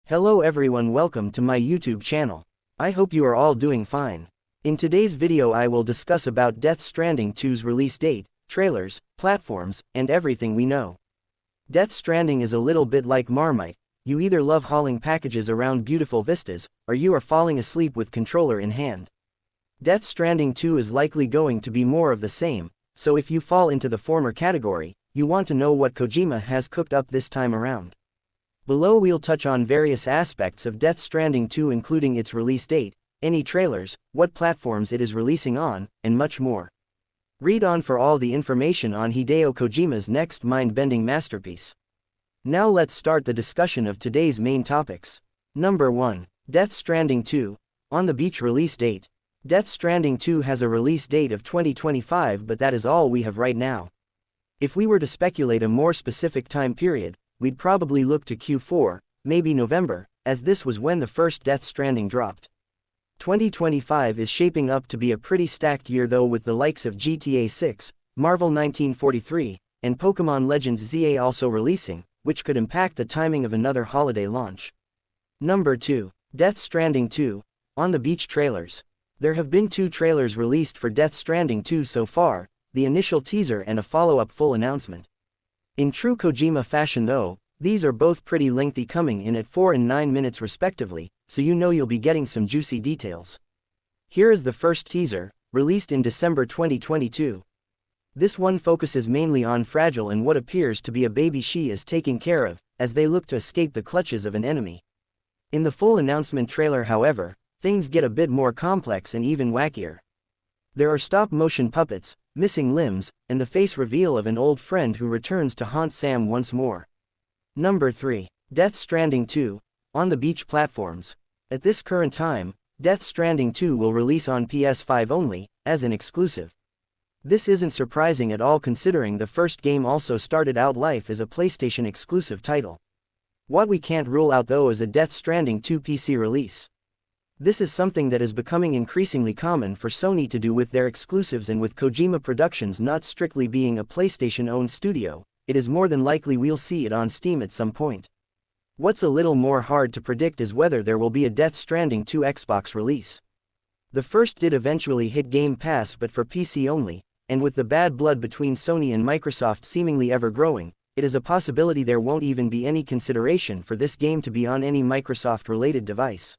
Hello everyone, welcome to my YouTube channel. I hope you are all doing fine. In today's video I will discuss about Death Stranding 2's release date, trailers, platforms, and everything we know. Death Stranding is a little bit like Marmite. You either love hauling packages around beautiful vistas, or you are falling asleep with controller in hand. Death Stranding 2 is likely going to be more of the same, so if you fall into the former category, you want to know what Kojima has cooked up this time around. Below we'll touch on various aspects of Death Stranding 2 including its release date, any trailers, what platforms it is releasing on, and much more. Read on for all the information on Hideo Kojima's next mind-bending masterpiece. Now let's start the discussion of today's main topics. Number 1. Death Stranding 2, On the Beach release date. Death Stranding 2 has a release date of 2025, but that is all we have right now. If we were to speculate a more specific time period, we'd probably look to Q4, maybe November, as this was when the first Death Stranding dropped. 2025 is shaping up to be a pretty stacked year though, with the likes of GTA 6, Marvel 1943, and Pokémon Legends ZA also releasing, which could impact the timing of another holiday launch. Number 2. Death Stranding 2, On the Beach trailers. There have been 2 trailers released for Death Stranding 2 so far, the initial teaser and a follow-up full announcement. In true Kojima fashion though, these are both pretty lengthy, coming in at 4 and 9 minutes respectively, so you know you'll be getting some juicy details. Here is the first teaser, released in December 2022. This one focuses mainly on Fragile and what appears to be a baby she is taking care of, as they look to escape the clutches of an enemy. In the full announcement trailer however, things get a bit more complex and even wackier. There are stop-motion puppets, missing limbs, and the face reveal of an old friend who returns to haunt Sam once more. Number 3. Death Stranding 2, On the Beach platforms. At this current time, Death Stranding 2 will release on PS5 only, as an exclusive. This isn't surprising at all considering the first game also started out life as a PlayStation exclusive title. What we can't rule out though is a Death Stranding 2 PC release. This is something that is becoming increasingly common for Sony to do with their exclusives, and with Kojima Productions not strictly being a PlayStation-owned studio, it is more than likely we'll see it on Steam at some point. What's a little more hard to predict is whether there will be a Death Stranding 2 Xbox release. The first did eventually hit Game Pass, but for PC only, and with the bad blood between Sony and Microsoft seemingly ever growing, it is a possibility there won't even be any consideration for this game to be on any Microsoft-related device.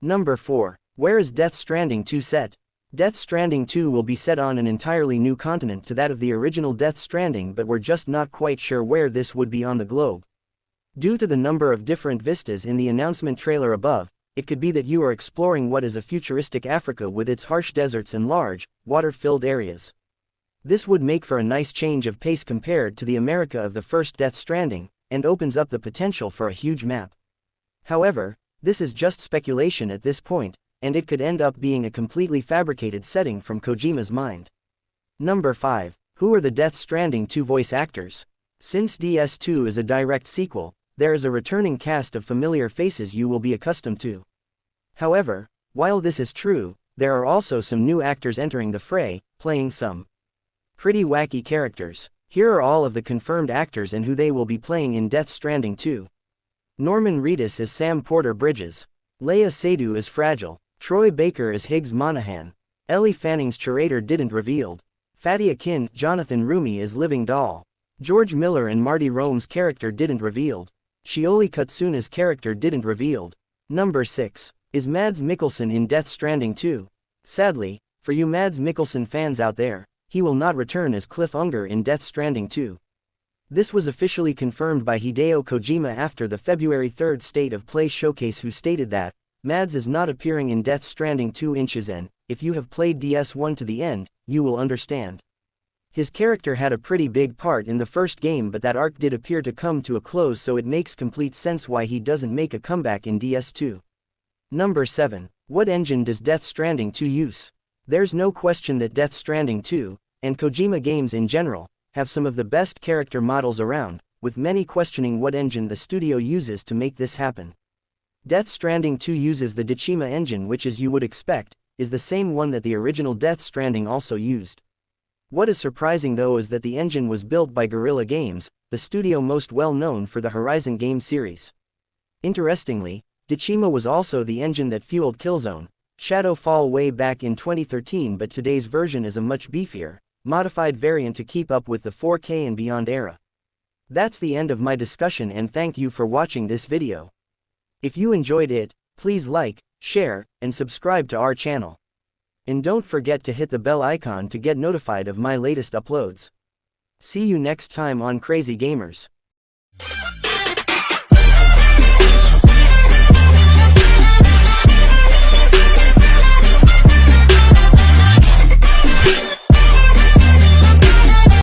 Number 4. Where is Death Stranding 2 set? Death Stranding 2 will be set on an entirely new continent to that of the original Death Stranding, but we're just not quite sure where this would be on the globe. Due to the number of different vistas in the announcement trailer above, it could be that you are exploring what is a futuristic Africa with its harsh deserts and large, water-filled areas. This would make for a nice change of pace compared to the America of the first Death Stranding, and opens up the potential for a huge map. However, this is just speculation at this point, and it could end up being a completely fabricated setting from Kojima's mind. Number 5. Who are the Death Stranding 2 voice actors? Since DS2 is a direct sequel, there is a returning cast of familiar faces you will be accustomed to. However, while this is true, there are also some new actors entering the fray, playing some pretty wacky characters. Here are all of the confirmed actors and who they will be playing in Death Stranding 2. Norman Reedus as Sam Porter Bridges. Leia Seydoux as Fragile. Troy Baker as Higgs Monahan. Ellie Fanning's Curator didn't revealed. Fatty Akin, Jonathan Rumi as Living Doll. George Miller and Marty Rome's character didn't revealed. Shioli Katsuna's character didn't revealed. Number 6. Is Mads Mikkelsen in Death Stranding 2? Sadly, for you Mads Mikkelsen fans out there, he will not return as Cliff Unger in Death Stranding 2. This was officially confirmed by Hideo Kojima after the February 3rd State of Play showcase, who stated that Mads is not appearing in Death Stranding 2 inches, and if you have played DS1 to the end, you will understand. His character had a pretty big part in the first game, but that arc did appear to come to a close, so it makes complete sense why he doesn't make a comeback in DS2. Number 7. What engine does Death Stranding 2 use? There's no question that Death Stranding 2, and Kojima games in general, have some of the best character models around, with many questioning what engine the studio uses to make this happen. Death Stranding 2 uses the Dachima engine, which, as you would expect, is the same one that the original Death Stranding also used. What is surprising though is that the engine was built by Guerrilla Games, the studio most well known for the Horizon game series. Interestingly, Dachima was also the engine that fueled Killzone Shadowfall way back in 2013, but today's version is a much beefier, modified variant to keep up with the 4K and beyond era. That's the end of my discussion, and thank you for watching this video. If you enjoyed it, please like, share, and subscribe to our channel. And don't forget to hit the bell icon to get notified of my latest uploads. See you next time on Crazy Gamers.